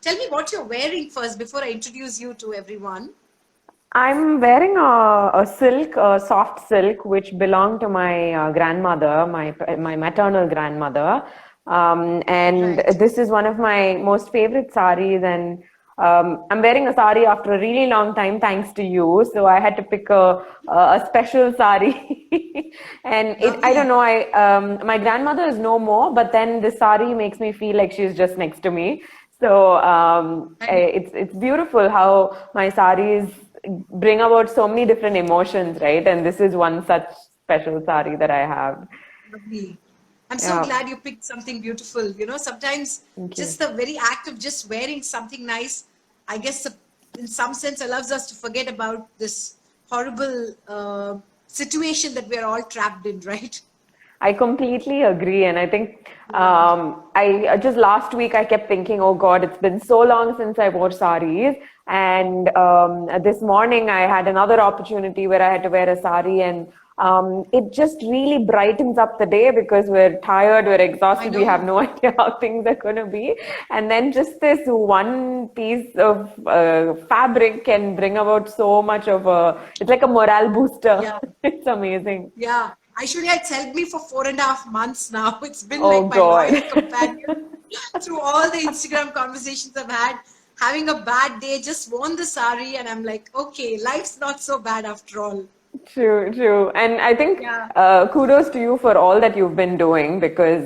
Tell me what you're wearing first before I introduce you to everyone. I'm wearing a silk, a soft silk, which belonged to my grandmother, my maternal grandmother. And Right. this is one of my most favorite saris. And I'm wearing a sari after a really long time, thanks to you. So I had to pick a special sari. And I don't Lovely. know, my grandmother is no more, but then this sari makes me feel like she's just next to me. So Right. it's beautiful how my saris bring about so many different emotions, right? And this is one such special sari that I have. Lovely. I'm so Yeah, glad you picked something beautiful. Sometimes thank you. just the very act of just wearing something nice, I guess in some sense allows us to forget about this horrible situation that we're all trapped in, right? I completely agree. And I think Yeah. I just last week I kept thinking, oh God, it's been so long since I wore saris. And this morning I had another opportunity where I had to wear a sari, and it just really brightens up the day because we're tired, we're I exhausted, we have know. no idea how things are going to be. And then just this one piece of fabric can bring about so much of it's like a morale booster. Yeah. It's amazing. Yeah. Aishwarya, it's helped me for 4.5 months now. It's been Oh like my God. loyal companion through all the Instagram conversations I've had. Having a bad day, just worn the sari, and I'm like, okay, life's not so bad after all. True, true. And I think Yeah. kudos to you for all that you've been doing, because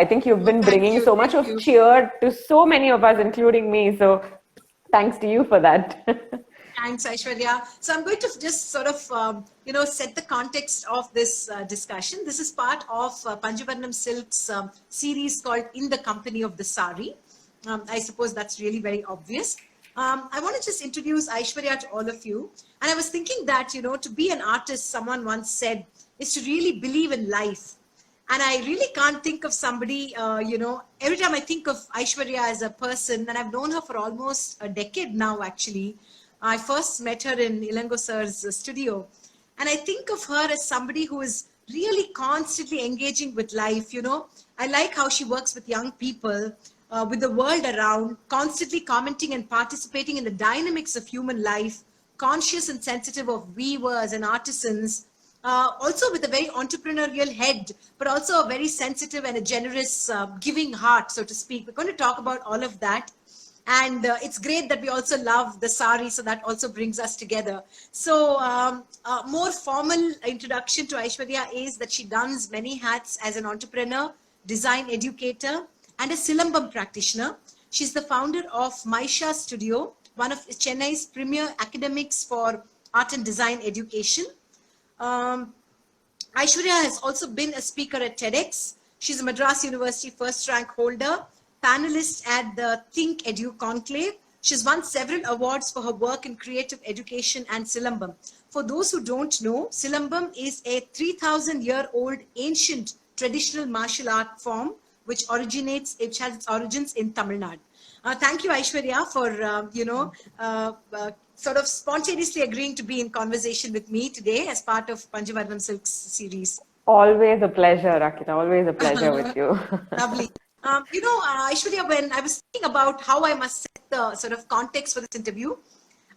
I think you've Oh, been thank bringing you. so much Thank of you. cheer to so many of us, including me. So thanks to you for that. Thanks, Aishwarya. So I'm going to just sort of, set the context of this discussion. This is part of Panjavarnam Silk's series called In the Company of the Sari. I suppose that's really very obvious. I want to just introduce Aishwarya to all of you. And I was thinking that, to be an artist, someone once said, is to really believe in life. And I really can't think of somebody, every time I think of Aishwarya as a person, and I've known her for almost a decade now, actually. I first met her in Ilango sir's studio. And I think of her as somebody who is really constantly engaging with life. I like how she works with young people, with the world around, constantly commenting and participating in the dynamics of human life, conscious and sensitive of weavers and artisans, also with a very entrepreneurial head, but also a very sensitive and a generous, giving heart, so to speak. We're going to talk about all of that. And it's great that we also love the sari, so that also brings us together. So, a more formal introduction to Aishwarya is that she dons many hats as an entrepreneur, design educator, and a Silambam practitioner. She's the founder of Maisha Studio, one of Chennai's premier academics for art and design education. Um, Aishwarya has also been a speaker at TEDx. She's a Madras University first rank holder, panelist at the Think Edu Conclave. She's won several awards for her work in creative education and Silambam. For those who don't know, Silambam is a 3,000-year-old ancient traditional martial art form which has its origins in Tamil Nadu. Thank you, Aishwarya, for sort of spontaneously agreeing to be in conversation with me today as part of Panjavarnam Silks series. Always a pleasure, Akita. Always a pleasure with you. Lovely. Aishwarya, when I was thinking about how I must set the sort of context for this interview,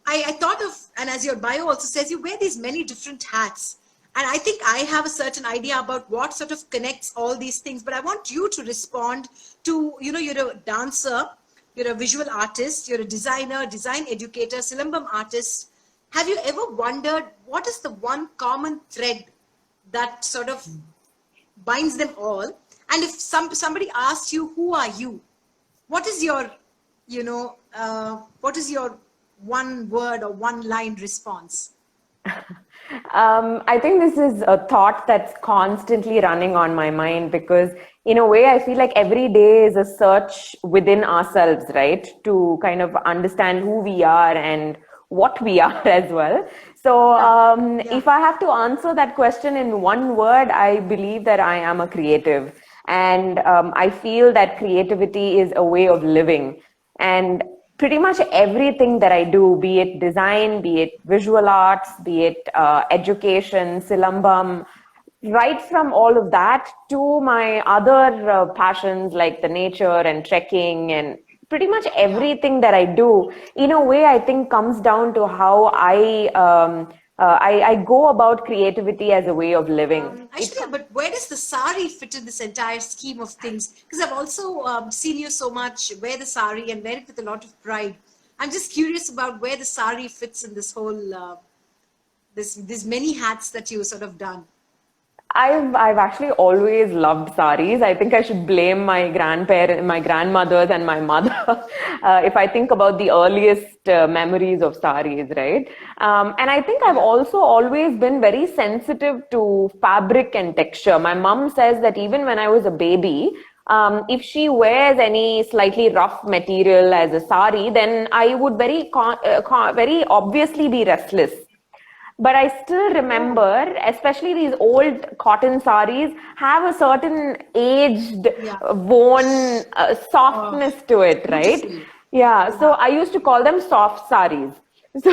I thought of, and as your bio also says, you wear these many different hats. And I think I have a certain idea about what sort of connects all these things, but I want you to respond to, you're a dancer, you're a visual artist, you're a designer, design educator, Silambam artist. Have you ever wondered what is the one common thread that sort of binds them all? And if somebody asks you, who are you? What is your, what is your one word or one line response? I think this is a thought that's constantly running on my mind, because in a way I feel like every day is a search within ourselves, right? To kind of understand who we are and what we are as well. So Yeah. Yeah. if I have to answer that question in one word, I believe that I am a creative. And I feel that creativity is a way of living. And pretty much everything that I do, be it design, be it visual arts, be it education, Silambam, right from all of that to my other passions like the nature and trekking and pretty much everything that I do, in a way, I think comes down to how I go about creativity as a way of living. Aishwarya, but where does the sari fit in this entire scheme of things? Because I've also seen you so much wear the sari and wear it with a lot of pride. I'm just curious about where the sari fits in this whole, these many hats that you sort of done. I've actually always loved saris. I think I should blame my grandmothers and my mother if I think about the earliest memories of saris, right? And I think I've also always been very sensitive to fabric and texture. My mom says that even when I was a baby, if she wears any slightly rough material as a sari, then I would very obviously be restless. But I still remember, especially these old cotton saris have a certain aged, worn softness to it, right? Yeah, so I used to call them soft saris. So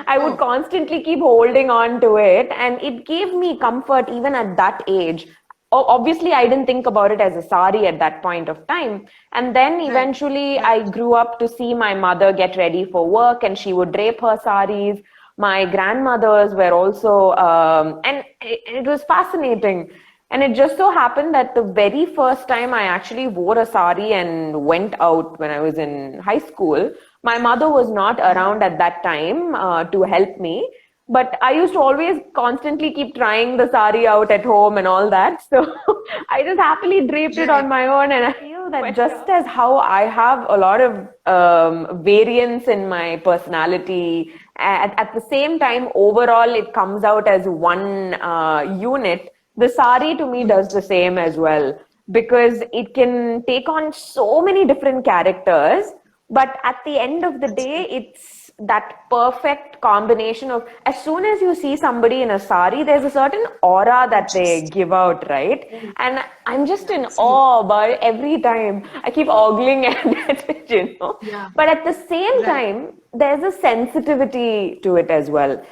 I would constantly keep holding on to it, and it gave me comfort even at that age. Obviously, I didn't think about it as a sari at that point of time. And then eventually I grew up to see my mother get ready for work, and she would drape her saris. My grandmothers were also, and it was fascinating. And it just so happened that the very first time I actually wore a sari and went out when I was in high school, my mother was not around at that time to help me. But I used to always constantly keep trying the sari out at home and all that. So I just happily draped it on my own. And I feel that just as how I have a lot of variance in my personality, at the same time, overall, it comes out as one unit. The sari to me does the same as well, because it can take on so many different characters. But at the end of the day, it's that perfect combination of, as soon as you see somebody in a sari, there's a certain aura that they give out, right? And I'm just in awe about it every time. I keep ogling at it, you know. But at the same time, there's a sensitivity to it as well.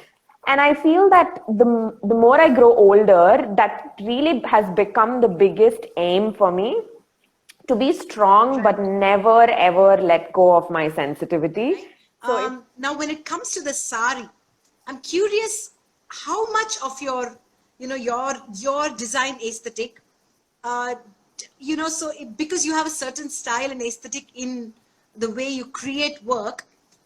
And I feel that the more I grow older, that really has become the biggest aim for me, to be strong, but never ever let go of my sensitivity. So now when it comes to the sari, I'm curious how much of your, your design aesthetic, so because you have a certain style and aesthetic in the way you create work,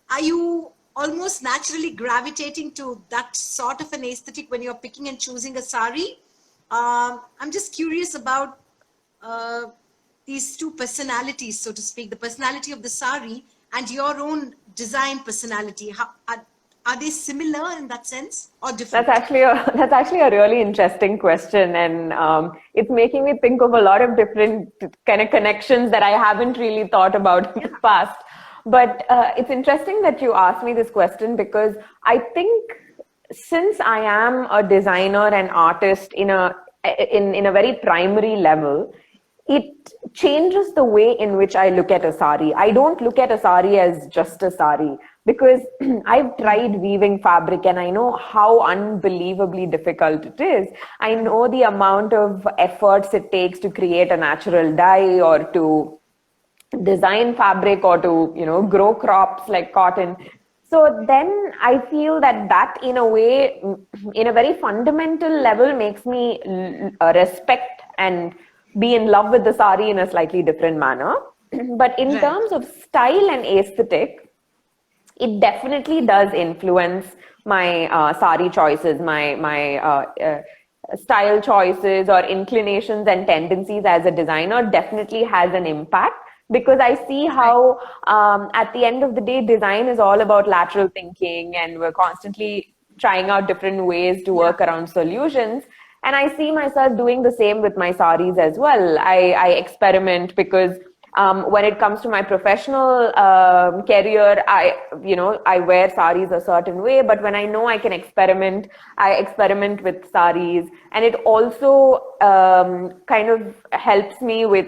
are you almost naturally gravitating to that sort of an aesthetic when you're picking and choosing a sari? I'm just curious about these two personalities, so to speak, the personality of the sari and your own design personality. How, are they similar in that sense or different? That's actually a really interesting question, and it's making me think of a lot of different kind of connections that I haven't really thought about in the past. But it's interesting that you asked me this question, because I think since I am a designer and artist in a very primary level, it changes the way in which I look at a sari. I don't look at a sari as just a sari, because I've tried weaving fabric and I know how unbelievably difficult it is. I know the amount of efforts it takes to create a natural dye, or to design fabric, or to, grow crops like cotton. So then I feel that in a way, in a very fundamental level, makes me respect and be in love with the sari in a slightly different manner. But in terms of style and aesthetic, it definitely does influence my sari choices, my style choices or inclinations and tendencies as a designer definitely has an impact. Because I see how at the end of the day, design is all about lateral thinking, and we're constantly trying out different ways to work around solutions. And I see myself doing the same with my saris as well. I experiment, because when it comes to my professional career, I wear saris a certain way, but when I know I can experiment, I experiment with saris. And it also kind of helps me with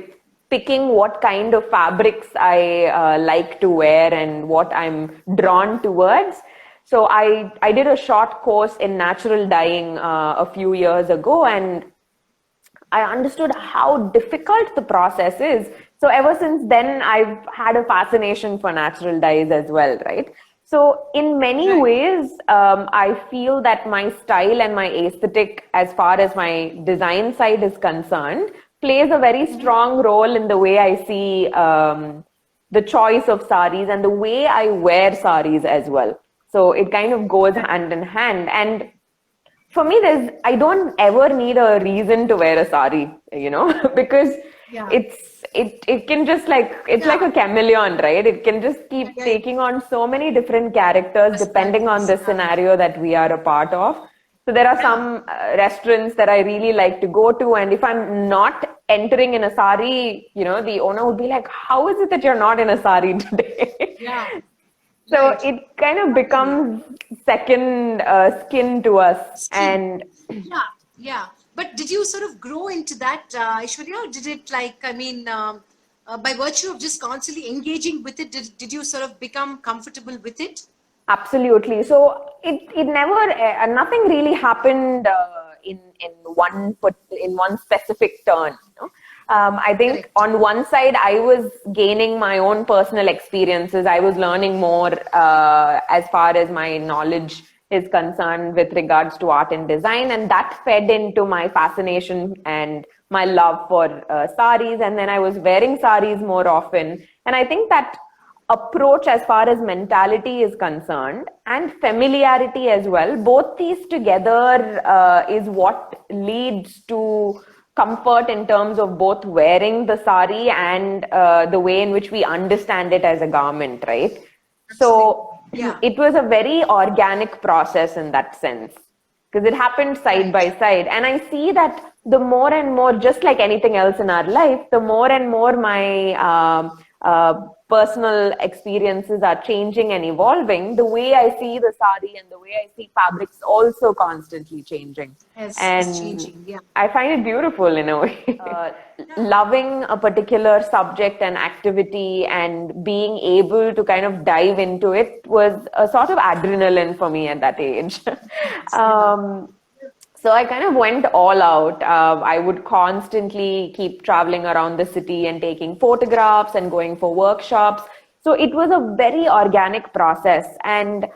picking what kind of fabrics I like to wear and what I'm drawn towards. So I did a short course in natural dyeing a few years ago, and I understood how difficult the process is So ever since then, I've had a fascination for natural dyes as well, right? So in many Right. ways, I feel that my style and my aesthetic, as far as my design side is concerned, plays a very strong role in the way I see the choice of saris and the way I wear saris as well. So it kind of goes hand in hand. And for me, I don't ever need a reason to wear a sari, because Yeah. it can just it's like a chameleon, right? It can just keep taking on so many different characters depending on the scenario that we are a part of. So there are some restaurants that I really like to go to, and if I'm not entering in a sari, the owner would be like, "How is it that you're not in a sari today?" Yeah. So Right. it kind of becomes second skin to us. And Yeah, yeah. But did you sort of grow into that, Aishwarya? Or did it by virtue of just constantly engaging with it, did you sort of become comfortable with it? absolutely. So it never nothing really happened in one specific turn. I think Correct. on one side I was gaining my own personal experiences. I was learning more as far as my knowledge is concerned with regards to art and design, and that fed into my fascination and my love for saris. And then I was wearing saris more often, and I think that approach as far as mentality is concerned and familiarity as well, both these together is what leads to comfort in terms of both wearing the sari and the way in which we understand it as a garment, right? So Yeah. it was a very organic process in that sense, because it happened side by side. And I see that the more and more, just like anything else in our life, the more and more my personal experiences are changing and evolving, the way I see the sari and the way I see fabrics also constantly changing. It's And changing. Yeah. I find it beautiful in a way. Loving a particular subject and activity and being able to kind of dive into it was a sort of adrenaline for me at that age. So I kind of went all out. I would constantly keep traveling around the city and taking photographs and going for workshops. So it was a very organic process. And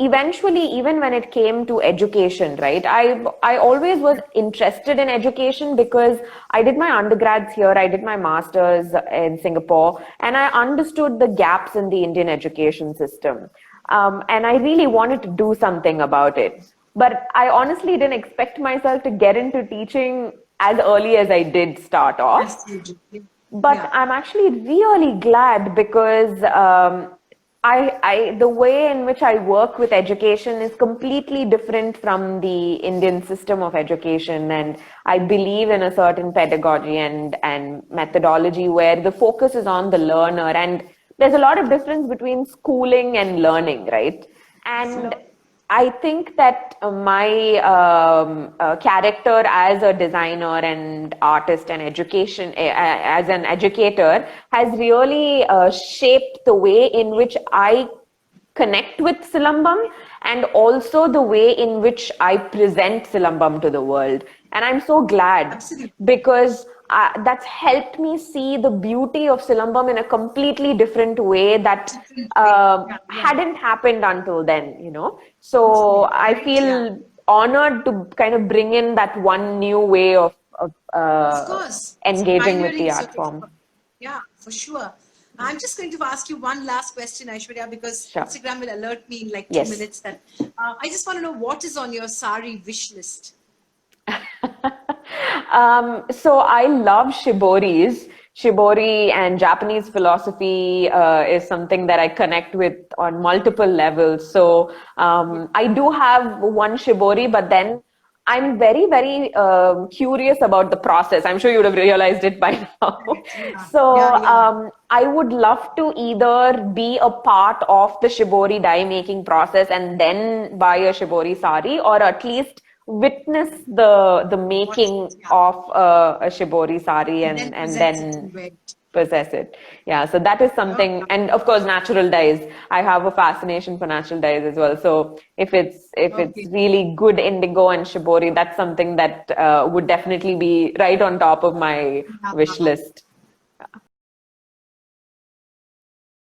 eventually, even when it came to education, right, I always was interested in education because I did my undergrads here, I did my masters in Singapore, and I understood the gaps in the Indian education system. And I really wanted to do something about it. But I honestly didn't expect myself to get into teaching as early as I did start off. Yes, you do. Yeah. But Yeah. I'm actually really glad because the way in which I work with education is completely different from the Indian system of education. And I believe in a certain pedagogy and methodology where the focus is on the learner. And there's a lot of difference between schooling and learning, right? And I think that my character as a designer and artist and as an educator has really shaped the way in which I connect with Silambam and also the way in which I present Silambam to the world. And I'm so glad because that's helped me see the beauty of Silambam in a completely different way that hadn't happened until then. So I feel honored to kind of bring in that one new way of Course. engaging with the Pioneering art sort form. of, yeah, for sure. I'm just going to ask you one last question, Aishwarya, because Sure. Instagram will alert me in like 2 Yes. minutes that I just want to know what is on your sari wish list. So I love shiboris. Shibori and Japanese philosophy is something that I connect with on multiple levels. So I do have one shibori, but then I'm very, very curious about the process. I'm sure you would have realized it by now. So I would love to either be a part of the shibori dye making process and then buy a shibori sari, or at least witness the making of a shibori sari and then possess it. Yeah, so that is something. And of course, natural dyes. I have a fascination for natural dyes as well. So if it's really good indigo and shibori, that's something that would definitely be right on top of my wish list.